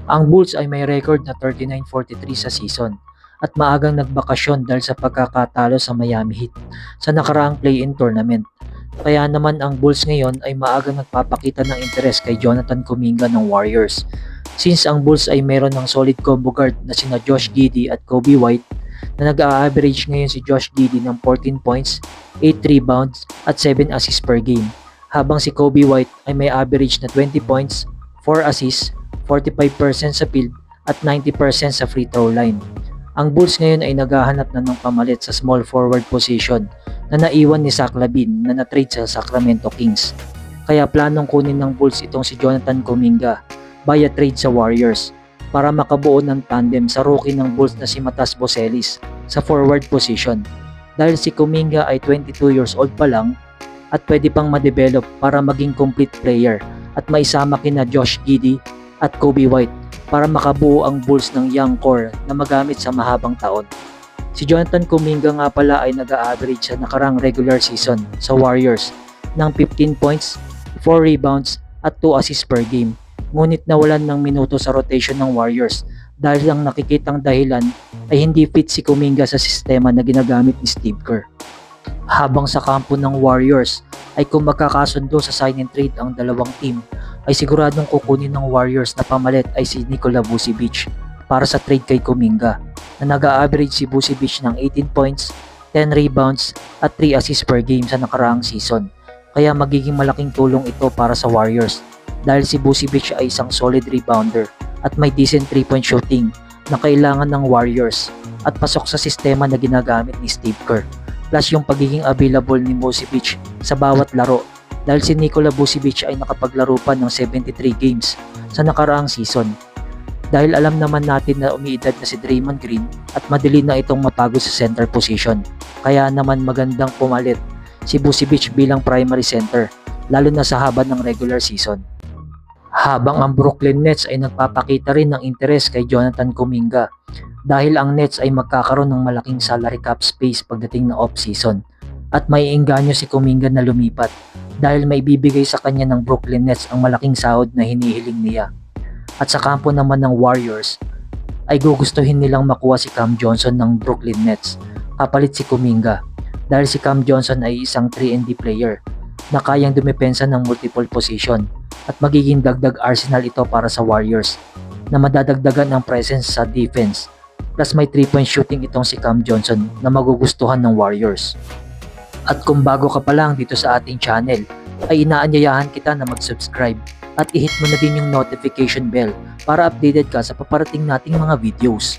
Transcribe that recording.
Ang Bulls ay may record na 39-43 sa season at maagang nagbakasyon dahil sa pagkakatalo sa Miami Heat sa nakaraang play-in tournament. Kaya naman ang Bulls ngayon ay maagang nagpapakita ng interes kay Jonathan Kuminga ng Warriors. Since ang Bulls ay meron ng solid combo guard na sina Josh Giddey at Kobe White, na nag-a-average ngayon si Josh Giddey ng 14 points, 8 rebounds at 7 assists per game, habang si Kobe White ay may average na 20 points, 4 assists, 45% sa field at 90% sa free throw line. Ang Bulls ngayon ay naghahanap na ng pamalit sa small forward position na naiwan ni Zach LaVine na na-trade sa Sacramento Kings. Kaya planong kunin ng Bulls itong si Jonathan Kuminga via trade sa Warriors para makabuo ng tandem sa rookie ng Bulls na si Matas Boselis sa forward position. Dahil si Kuminga ay 22 years old pa lang at pwede pang ma-develop para maging complete player at maisama kina Josh Giddey at Kobe White para makabuo ang Bulls ng young core na magamit sa mahabang taon. Si Jonathan Kuminga nga pala ay nag-a-average sa nakarang regular season sa Warriors ng 15 points, 4 rebounds at 2 assists per game. Ngunit nawalan ng minuto sa rotation ng Warriors dahil ang nakikitang dahilan ay hindi fit si Kuminga sa sistema na ginagamit ni Steve Kerr. Habang sa kampo ng Warriors ay kung magkakasundo sa sign and trade ang dalawang team, ay siguradong kukunin ng Warriors na pamalit ay si Nikola Vucevic para sa trade kay Kuminga, na nag-a-average si Vucevic ng 18 points, 10 rebounds at 3 assists per game sa nakaraang season. Kaya magiging malaking tulong ito para sa Warriors dahil si Vucevic ay isang solid rebounder at may decent 3-point shooting na kailangan ng Warriors at pasok sa sistema na ginagamit ni Steve Kerr. Plus yung pagiging available ni Vucevic sa bawat laro dahil si Nikola Vucevic ay nakapaglaro pa ng 73 games sa nakaraang season. Dahil alam naman natin na umiidad na si Draymond Green at madali na itong mapagod sa center position. Kaya naman magandang pumalit si Vucevic bilang primary center lalo na sa haba ng regular season. Habang ang Brooklyn Nets ay nagpapakita rin ng interes kay Jonathan Kuminga dahil ang Nets ay magkakaroon ng malaking salary cap space pagdating ng off-season at may engganyo si Kuminga na lumipat dahil may bibigay sa kanya ng Brooklyn Nets ang malaking sahod na hinihiling niya. At sa kampo naman ng Warriors ay gugustuhin nilang makuha si Cam Johnson ng Brooklyn Nets kapalit si Kuminga dahil si Cam Johnson ay isang 3-and-D player na kayang dumepensa ng multiple position at magiging dagdag arsenal ito para sa Warriors na madadagdagan ang presence sa defense. Plus may 3-point shooting itong si Cam Johnson na magugustuhan ng Warriors. At kung bago ka pa lang dito sa ating channel, ay inaanyayahan kita na mag-subscribe at i-hit mo na din yung notification bell para updated ka sa paparating nating mga videos.